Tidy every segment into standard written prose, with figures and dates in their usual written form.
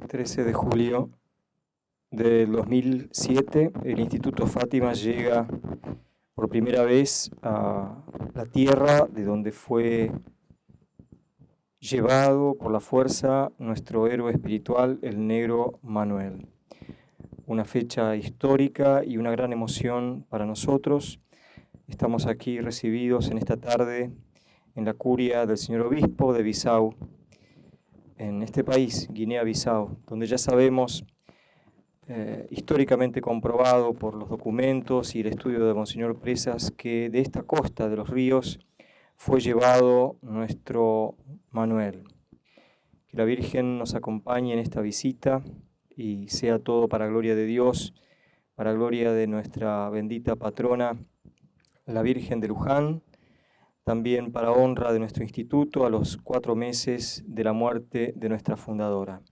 13 de julio del 2007, el Instituto Fátima llega por primera vez a la tierra de donde fue llevado por la fuerza nuestro héroe espiritual, el negro Manuel. Una fecha histórica y una gran emoción para nosotros. Estamos aquí recibidos en esta tarde en la curia del señor obispo de Bissau, en este país, Guinea-Bissau, donde ya sabemos, históricamente comprobado por los documentos y el estudio de Monseñor Presas, que de esta costa de los ríos fue llevado nuestro Manuel. Que la Virgen nos acompañe en esta visita y sea todo para gloria de Dios, para gloria de nuestra bendita patrona, la Virgen de Luján, también para honra de nuestro instituto a los 4 meses de la muerte de nuestra fundadora.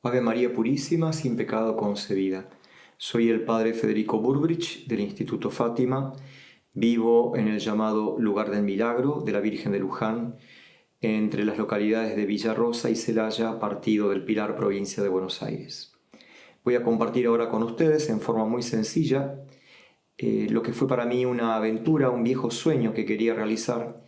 Ave María Purísima, sin pecado concebida. Soy el padre Federico Burbrich del Instituto Fátima. Vivo en el llamado Lugar del Milagro de la Virgen de Luján, entre las localidades de Villarrosa y Celaya, partido del Pilar, provincia de Buenos Aires. Voy a compartir ahora con ustedes en forma muy sencilla lo que fue para mí una aventura, un viejo sueño que quería realizar,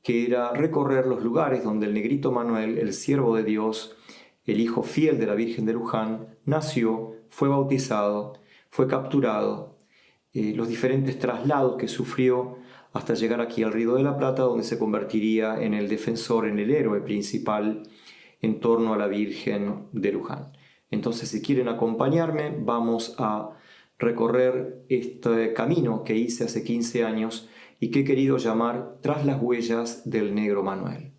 que era recorrer los lugares donde el negrito Manuel, el siervo de Dios, el hijo fiel de la Virgen de Luján, nació, fue bautizado, fue capturado, los diferentes traslados que sufrió hasta llegar aquí al Río de la Plata, donde se convertiría en el defensor, en el héroe principal en torno a la Virgen de Luján. Entonces, si quieren acompañarme, vamos a recorrer este camino que hice hace 15 años y que he querido llamar Tras las huellas del negro Manuel.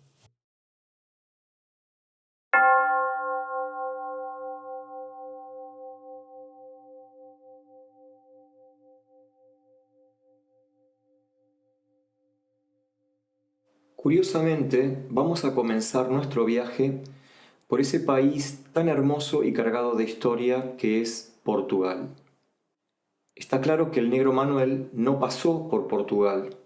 Curiosamente, vamos a comenzar nuestro viaje por ese país tan hermoso y cargado de historia que es Portugal. Está claro que el negro Manuel no pasó por Portugal,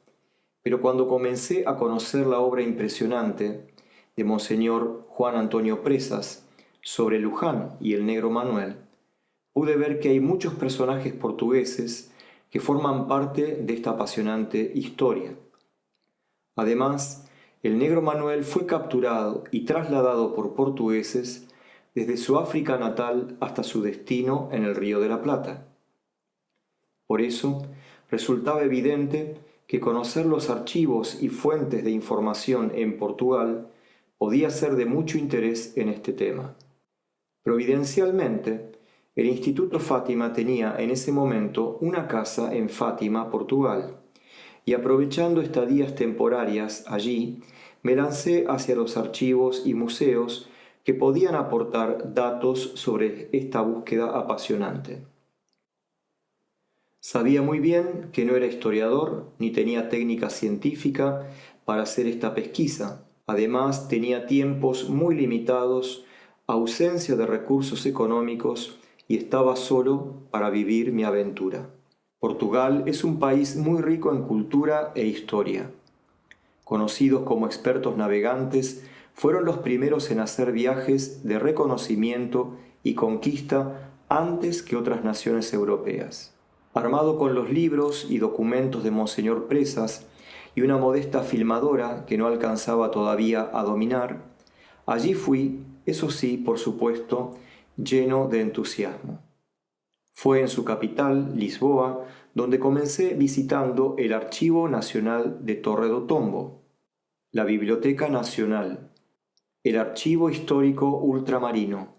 pero cuando comencé a conocer la obra impresionante de Monseñor Juan Antonio Presas sobre Luján y el negro Manuel, pude ver que hay muchos personajes portugueses que forman parte de esta apasionante historia. Además, el negro Manuel fue capturado y trasladado por portugueses desde su África natal hasta su destino en el Río de la Plata. Por eso, resultaba evidente que conocer los archivos y fuentes de información en Portugal podía ser de mucho interés en este tema. Providencialmente, el Instituto Fátima tenía en ese momento una casa en Fátima, Portugal, y aprovechando estadías temporarias allí, me lancé hacia los archivos y museos que podían aportar datos sobre esta búsqueda apasionante. Sabía muy bien que no era historiador ni tenía técnica científica para hacer esta pesquisa. Además, tenía tiempos muy limitados, ausencia de recursos económicos y estaba solo para vivir mi aventura. Portugal es un país muy rico en cultura e historia. Conocidos como expertos navegantes, fueron los primeros en hacer viajes de reconocimiento y conquista antes que otras naciones europeas. Armado con los libros y documentos de Monseñor Presas y una modesta filmadora que no alcanzaba todavía a dominar, allí fui, eso sí, por supuesto, lleno de entusiasmo. Fue en su capital, Lisboa, donde comencé visitando el Archivo Nacional de Torre do Tombo, la Biblioteca Nacional, el Archivo Histórico Ultramarino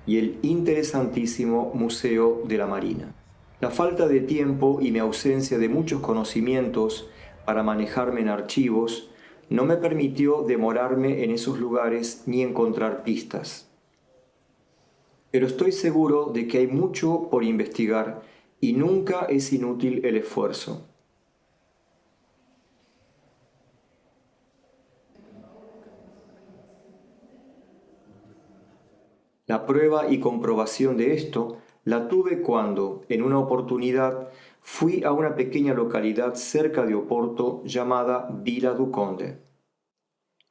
y el interesantísimo Museo de la Marina. La falta de tiempo y mi ausencia de muchos conocimientos para manejarme en archivos no me permitió demorarme en esos lugares ni encontrar pistas. Pero estoy seguro de que hay mucho por investigar y nunca es inútil el esfuerzo. La prueba y comprobación de esto la tuve cuando, en una oportunidad, fui a una pequeña localidad cerca de Oporto llamada Vila do Conde.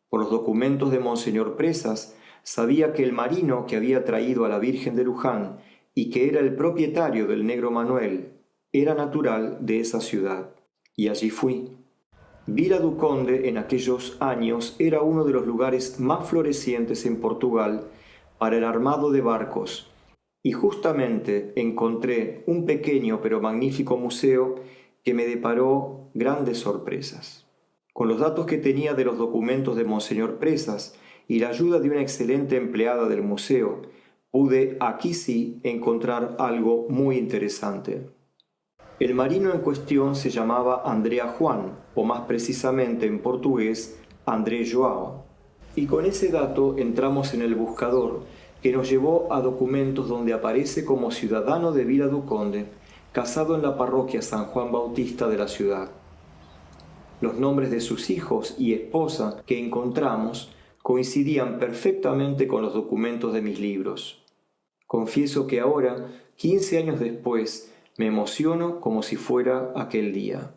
Por los documentos de Monseñor Presas, sabía que el marino que había traído a la Virgen de Luján y que era el propietario del negro Manuel era natural de esa ciudad. Y allí fui. Vila do Conde en aquellos años era uno de los lugares más florecientes en Portugal para el armado de barcos, y justamente encontré un pequeño pero magnífico museo que me deparó grandes sorpresas. Con los datos que tenía de los documentos de Monseñor Presas y la ayuda de una excelente empleada del museo, pude aquí sí encontrar algo muy interesante. El marino en cuestión se llamaba Andrea Juan, o más precisamente en portugués, André João. Y con ese dato entramos en el buscador, que nos llevó a documentos donde aparece como ciudadano de Vila do Conde, casado en la parroquia San Juan Bautista de la ciudad. Los nombres de sus hijos y esposa que encontramos coincidían perfectamente con los documentos de mis libros. Confieso que ahora, 15 años después, me emociono como si fuera aquel día.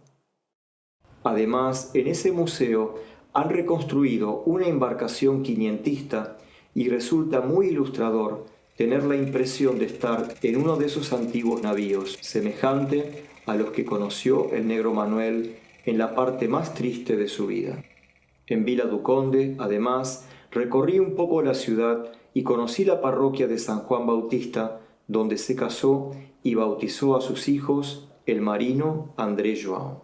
Además, en ese museo han reconstruido una embarcación quinientista y resulta muy ilustrador tener la impresión de estar en uno de esos antiguos navíos, semejante a los que conoció el negro Manuel en la parte más triste de su vida. En Vila do Conde, además, recorrí un poco la ciudad y conocí la parroquia de San Juan Bautista, donde se casó y bautizó a sus hijos el marino André João.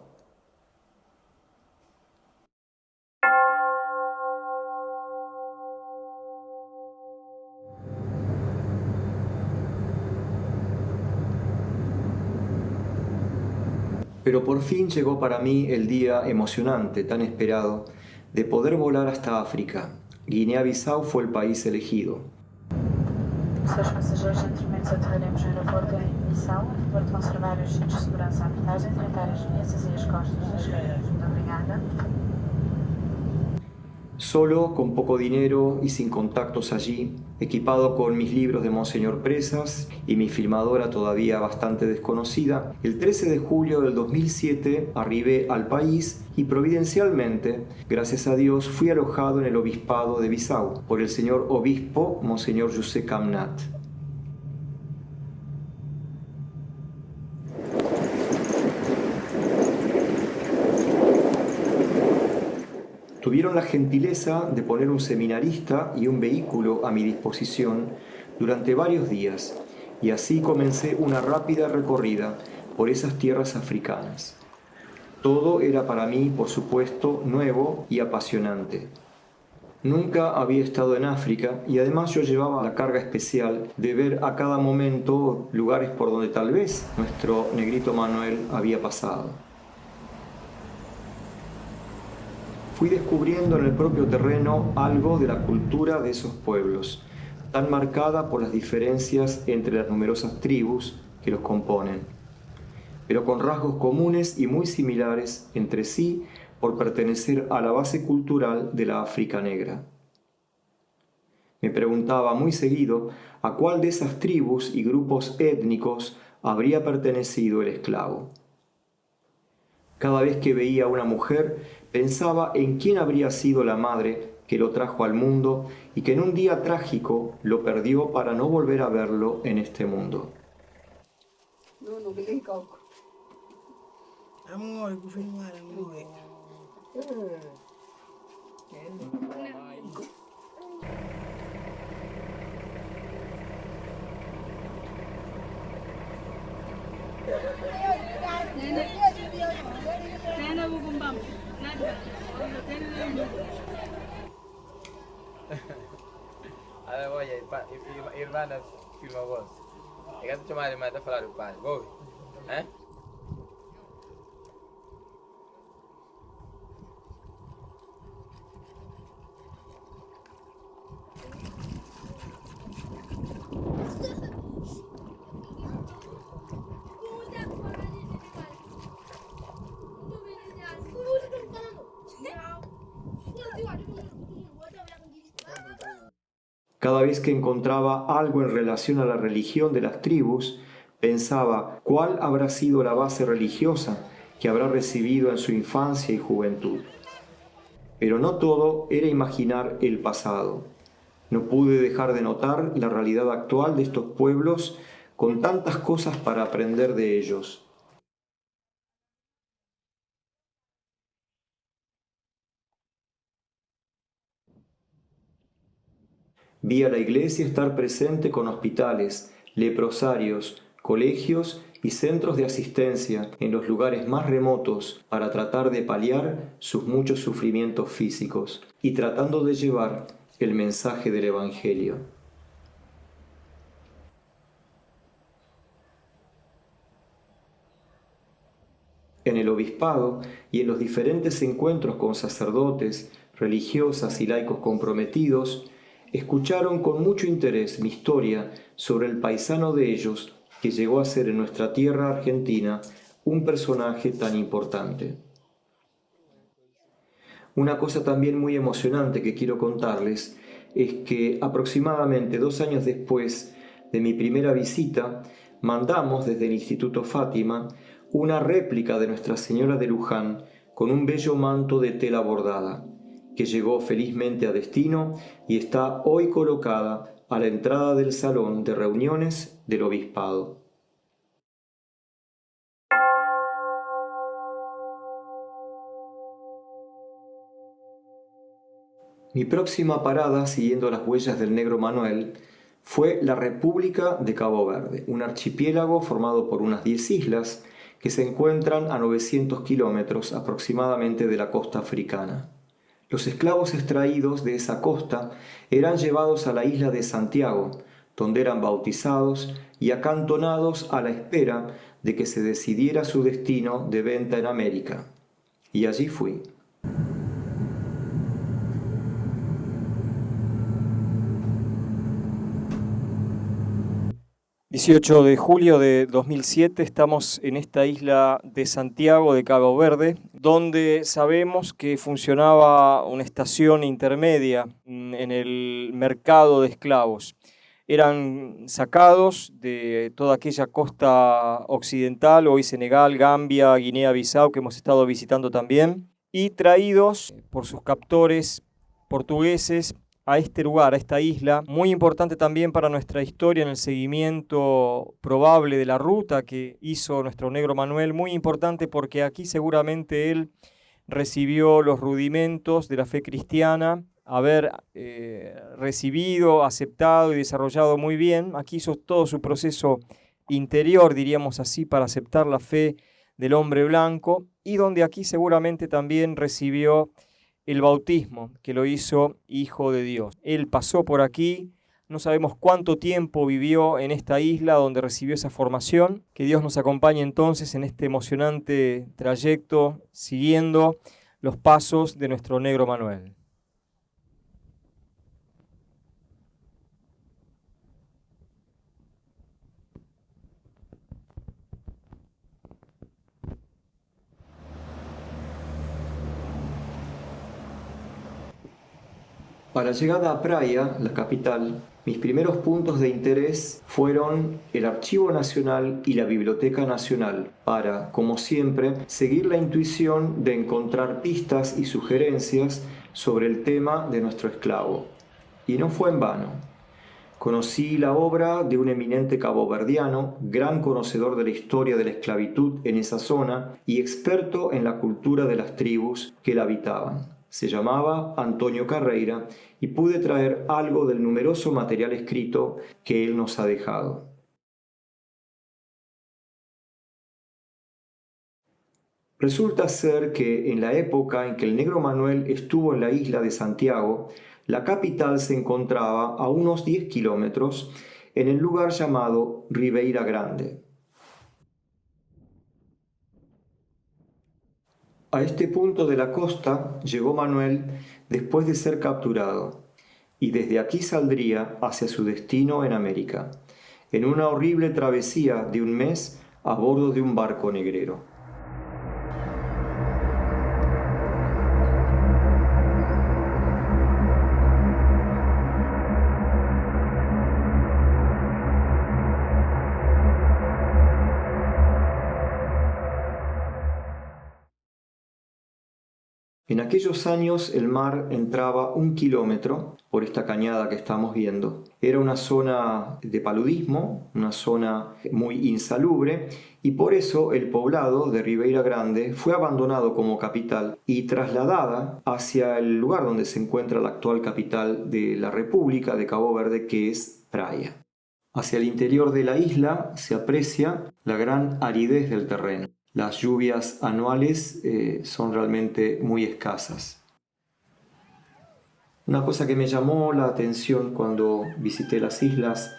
Pero por fin llegó para mí el día emocionante, tan esperado, de poder volar hasta África. Guinea-Bissau fue el país elegido. Seus passageiros gentilmente aterraremos no aeroporto de Guiné-Bissau, para conservar os cintos de segurança à portagem, tratar as mesas e as costas das cadeiras. Muito obrigada. Solo, con poco dinero y sin contactos allí, equipado con mis libros de Monseñor Presas y mi filmadora todavía bastante desconocida, el 13 de julio del 2007 arribé al país y providencialmente, gracias a Dios, fui alojado en el obispado de Bissau por el señor obispo Monseñor José Camnat. Tuvieron la gentileza de poner un seminarista y un vehículo a mi disposición durante varios días, y así comencé una rápida recorrida por esas tierras africanas. Todo era para mí, por supuesto, nuevo y apasionante. Nunca había estado en África y además yo llevaba la carga especial de ver a cada momento lugares por donde tal vez nuestro negrito Manuel había pasado. Fui descubriendo en el propio terreno algo de la cultura de esos pueblos, tan marcada por las diferencias entre las numerosas tribus que los componen, pero con rasgos comunes y muy similares entre sí por pertenecer a la base cultural de la África negra. Me preguntaba muy seguido a cuál de esas tribus y grupos étnicos habría pertenecido el esclavo. Cada vez que veía a una mujer, pensaba en quién habría sido la madre que lo trajo al mundo y que en un día trágico lo perdió para no volver a verlo en este mundo. Allora voglio il vano filma cosa. E che facciamo male a fare il pane? Voi? Eh? Cada vez que encontraba algo en relación a la religión de las tribus, pensaba cuál habrá sido la base religiosa que habrá recibido en su infancia y juventud. Pero no todo era imaginar el pasado. No pude dejar de notar la realidad actual de estos pueblos con tantas cosas para aprender de ellos. Vi a la iglesia estar presente con hospitales, leprosarios, colegios y centros de asistencia en los lugares más remotos para tratar de paliar sus muchos sufrimientos físicos y tratando de llevar el mensaje del Evangelio. En el obispado y en los diferentes encuentros con sacerdotes, religiosas y laicos comprometidos, escucharon con mucho interés mi historia sobre el paisano de ellos que llegó a ser en nuestra tierra argentina un personaje tan importante. Una cosa también muy emocionante que quiero contarles es que aproximadamente 2 años después de mi primera visita, mandamos desde el Instituto Fátima una réplica de Nuestra Señora de Luján con un bello manto de tela bordada, que llegó felizmente a destino y está hoy colocada a la entrada del salón de reuniones del obispado. Mi próxima parada, siguiendo las huellas del negro Manuel, fue la República de Cabo Verde, un archipiélago formado por unas 10 islas que se encuentran a 900 kilómetros aproximadamente de la costa africana. Los esclavos extraídos de esa costa eran llevados a la isla de Santiago, donde eran bautizados y acantonados a la espera de que se decidiera su destino de venta en América. Y allí fui. 18 de julio de 2007 estamos en esta isla de Santiago de Cabo Verde, donde sabemos que funcionaba una estación intermedia en el mercado de esclavos. Eran sacados de toda aquella costa occidental, hoy Senegal, Gambia, Guinea-Bissau, que hemos estado visitando también, y traídos por sus captores portugueses a este lugar, a esta isla, muy importante también para nuestra historia en el seguimiento probable de la ruta que hizo nuestro negro Manuel, muy importante porque aquí seguramente él recibió los rudimentos de la fe cristiana, haber recibido, aceptado y desarrollado muy bien. Aquí hizo todo su proceso interior, diríamos así, para aceptar la fe del hombre blanco, y donde aquí seguramente también recibió el bautismo, que lo hizo hijo de Dios. Él pasó por aquí, no sabemos cuánto tiempo vivió en esta isla donde recibió esa formación. Que Dios nos acompañe entonces en este emocionante trayecto, siguiendo los pasos de nuestro negro Manuel. A la llegada a Praia, la capital, mis primeros puntos de interés fueron el Archivo Nacional y la Biblioteca Nacional para, como siempre, seguir la intuición de encontrar pistas y sugerencias sobre el tema de nuestro esclavo. Y no fue en vano. Conocí la obra de un eminente caboverdiano, gran conocedor de la historia de la esclavitud en esa zona y experto en la cultura de las tribus que la habitaban. Se llamaba Antonio Carreira y pude traer algo del numeroso material escrito que él nos ha dejado. Resulta ser que en la época en que el negro Manuel estuvo en la isla de Santiago, la capital se encontraba a unos 10 kilómetros en el lugar llamado Ribeira Grande. A este punto de la costa llegó Manuel después de ser capturado, y desde aquí saldría hacia su destino en América, en una horrible travesía de un mes a bordo de un barco negrero. En aquellos años el mar entraba 1 kilómetro por esta cañada que estamos viendo. Era una zona de paludismo, una zona muy insalubre, y por eso el poblado de Ribeira Grande fue abandonado como capital y trasladada hacia el lugar donde se encuentra la actual capital de la República de Cabo Verde, que es Praia. Hacia el interior de la isla se aprecia la gran aridez del terreno. Las lluvias anuales son realmente muy escasas. Una cosa que me llamó la atención cuando visité las islas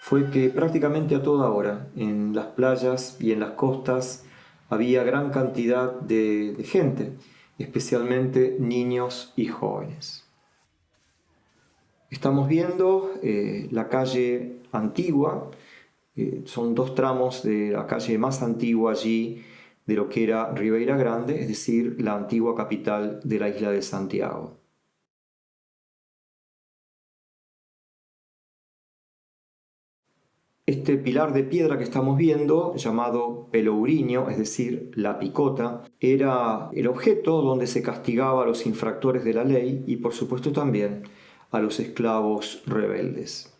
fue que prácticamente a toda hora, en las playas y en las costas, había gran cantidad de gente, especialmente niños y jóvenes. Estamos viendo la calle antigua, son 2 tramos de la calle más antigua allí de lo que era Ribeira Grande, es decir, la antigua capital de la isla de Santiago. Este pilar de piedra que estamos viendo, llamado pelourinho, es decir, la picota, era el objeto donde se castigaba a los infractores de la ley y, por supuesto, también a los esclavos rebeldes.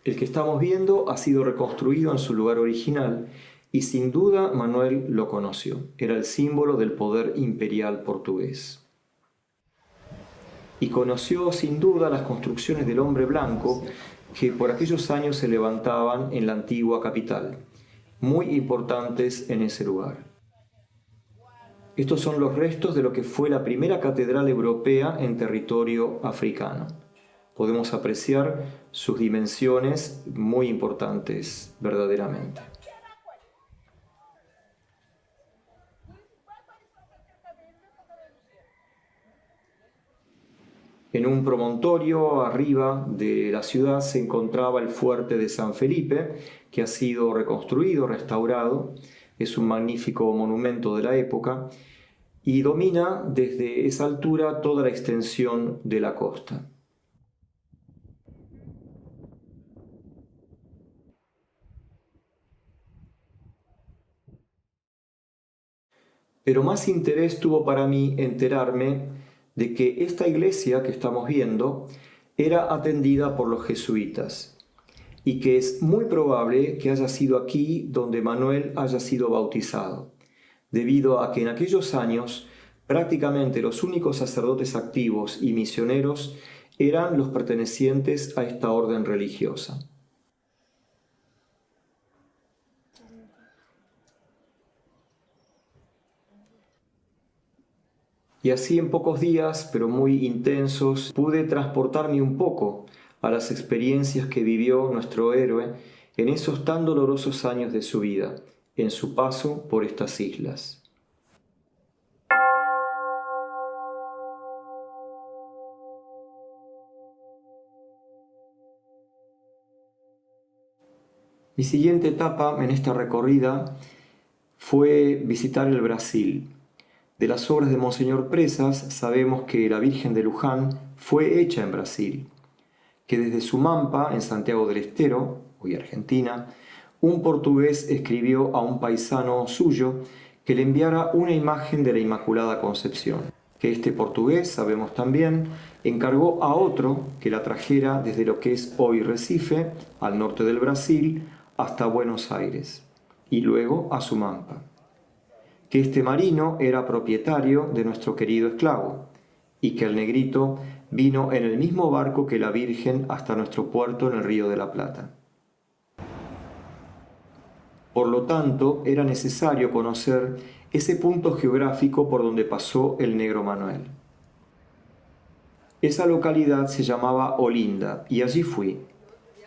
El que estamos viendo ha sido reconstruido en su lugar original y sin duda Manuel lo conoció. Era el símbolo del poder imperial portugués. Y conoció sin duda las construcciones del hombre blanco que por aquellos años se levantaban en la antigua capital, muy importantes en ese lugar. Estos son los restos de lo que fue la primera catedral europea en territorio africano. Podemos apreciar sus dimensiones muy importantes verdaderamente. En un promontorio arriba de la ciudad se encontraba el fuerte de San Felipe, que ha sido reconstruido, restaurado. Es un magnífico monumento de la época y domina desde esa altura toda la extensión de la costa. Pero más interés tuvo para mí enterarme de que esta iglesia que estamos viendo era atendida por los jesuitas y que es muy probable que haya sido aquí donde Manuel haya sido bautizado, debido a que en aquellos años prácticamente los únicos sacerdotes activos y misioneros eran los pertenecientes a esta orden religiosa. Y así en pocos días, pero muy intensos, pude transportarme un poco a las experiencias que vivió nuestro héroe en esos tan dolorosos años de su vida, en su paso por estas islas. Mi siguiente etapa en esta recorrida fue visitar el Brasil. De las obras de Monseñor Presas sabemos que la Virgen de Luján fue hecha en Brasil, que desde Sumampa, en Santiago del Estero, hoy Argentina, un portugués escribió a un paisano suyo que le enviara una imagen de la Inmaculada Concepción, que este portugués, sabemos también, encargó a otro que la trajera desde lo que es hoy Recife, al norte del Brasil, hasta Buenos Aires, y luego a Sumampa. Que este marino era propietario de nuestro querido esclavo, y que el negrito vino en el mismo barco que la Virgen hasta nuestro puerto en el Río de la Plata. Por lo tanto, era necesario conocer ese punto geográfico por donde pasó el negro Manuel. Esa localidad se llamaba Olinda, y allí fui.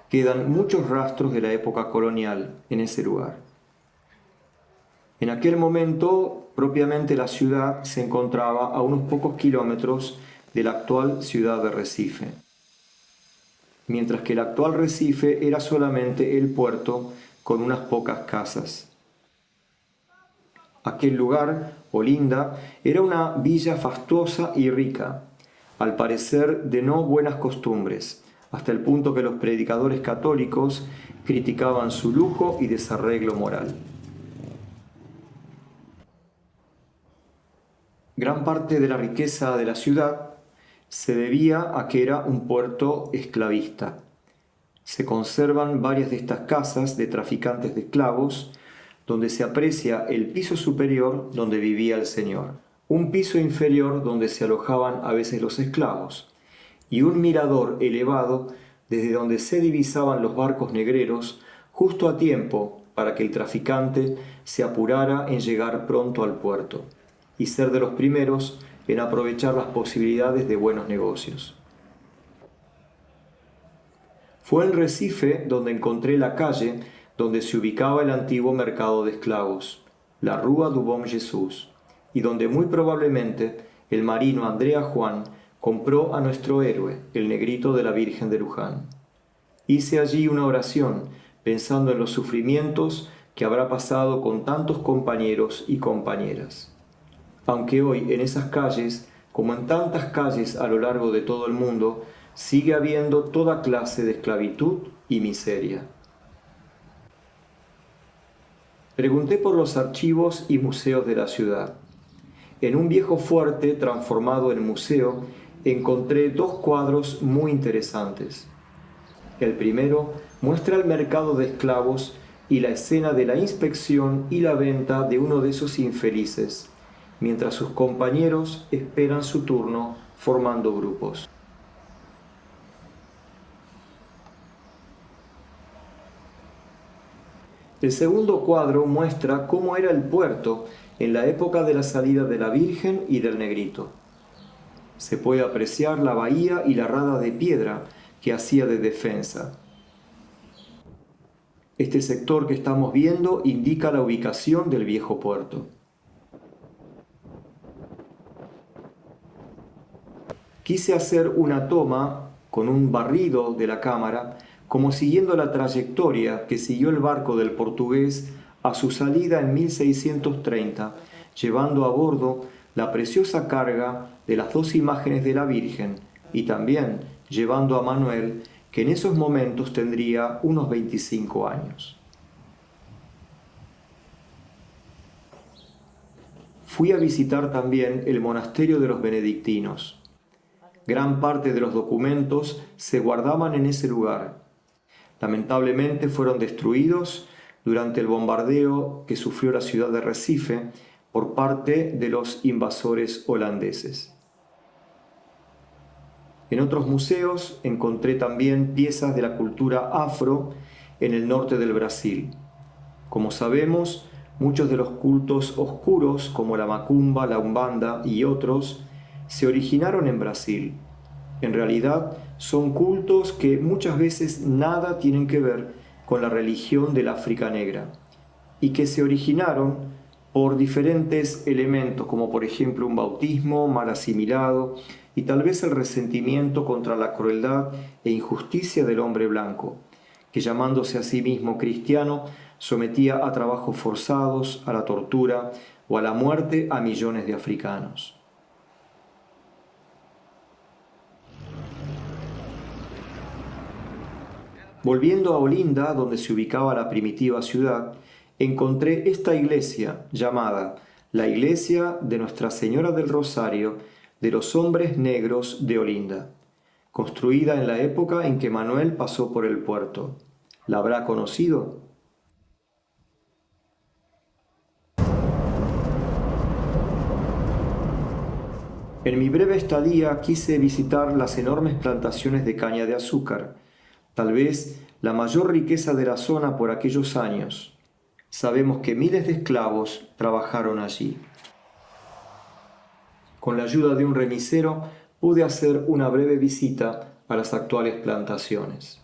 Quedan muchos rastros de la época colonial en ese lugar. En aquel momento, propiamente la ciudad se encontraba a unos pocos kilómetros de la actual ciudad de Recife, mientras que el actual Recife era solamente el puerto con unas pocas casas. Aquel lugar, Olinda, era una villa fastuosa y rica, al parecer de no buenas costumbres, hasta el punto que los predicadores católicos criticaban su lujo y desarreglo moral. Gran parte de la riqueza de la ciudad se debía a que era un puerto esclavista. Se conservan varias de estas casas de traficantes de esclavos, donde se aprecia el piso superior donde vivía el señor, un piso inferior donde se alojaban a veces los esclavos, y un mirador elevado desde donde se divisaban los barcos negreros justo a tiempo para que el traficante se apurara en llegar pronto al puerto y ser de los primeros en aprovechar las posibilidades de buenos negocios. Fue en Recife donde encontré la calle donde se ubicaba el antiguo mercado de esclavos, la Rua do Bom Jesús, y donde muy probablemente el marino Andrea Juan compró a nuestro héroe, el negrito de la Virgen de Luján. Hice allí una oración, pensando en los sufrimientos que habrá pasado con tantos compañeros y compañeras. Aunque hoy en esas calles, como en tantas calles a lo largo de todo el mundo, sigue habiendo toda clase de esclavitud y miseria. Pregunté por los archivos y museos de la ciudad. En un viejo fuerte transformado en museo, encontré 2 cuadros muy interesantes. El primero muestra el mercado de esclavos y la escena de la inspección y la venta de uno de esos infelices, mientras sus compañeros esperan su turno formando grupos. El segundo cuadro muestra cómo era el puerto en la época de la salida de la Virgen y del Negrito. Se puede apreciar la bahía y la rada de piedra que hacía de defensa. Este sector que estamos viendo indica la ubicación del viejo puerto. Quise hacer una toma con un barrido de la cámara, como siguiendo la trayectoria que siguió el barco del portugués a su salida en 1630, llevando a bordo la preciosa carga de las 2 imágenes de la Virgen y también llevando a Manuel, que en esos momentos tendría unos 25 años. Fui a visitar también el monasterio de los benedictinos. Gran parte de los documentos se guardaban en ese lugar. Lamentablemente fueron destruidos durante el bombardeo que sufrió la ciudad de Recife por parte de los invasores holandeses. En otros museos encontré también piezas de la cultura afro en el norte del Brasil. Como sabemos, muchos de los cultos oscuros, como la macumba, la umbanda y otros, se originaron en Brasil. En realidad, son cultos que muchas veces nada tienen que ver con la religión del África negra y que se originaron por diferentes elementos, como por ejemplo un bautismo mal asimilado y tal vez el resentimiento contra la crueldad e injusticia del hombre blanco, que llamándose a sí mismo cristiano, sometía a trabajos forzados, a la tortura o a la muerte a millones de africanos. Volviendo a Olinda, donde se ubicaba la primitiva ciudad, encontré esta iglesia llamada la Iglesia de Nuestra Señora del Rosario de los Hombres Negros de Olinda, construida en la época en que Manuel pasó por el puerto. ¿La habrá conocido? En mi breve estadía quise visitar las enormes plantaciones de caña de azúcar, tal vez la mayor riqueza de la zona por aquellos años. Sabemos que miles de esclavos trabajaron allí. Con la ayuda de un remisero pude hacer una breve visita a las actuales plantaciones.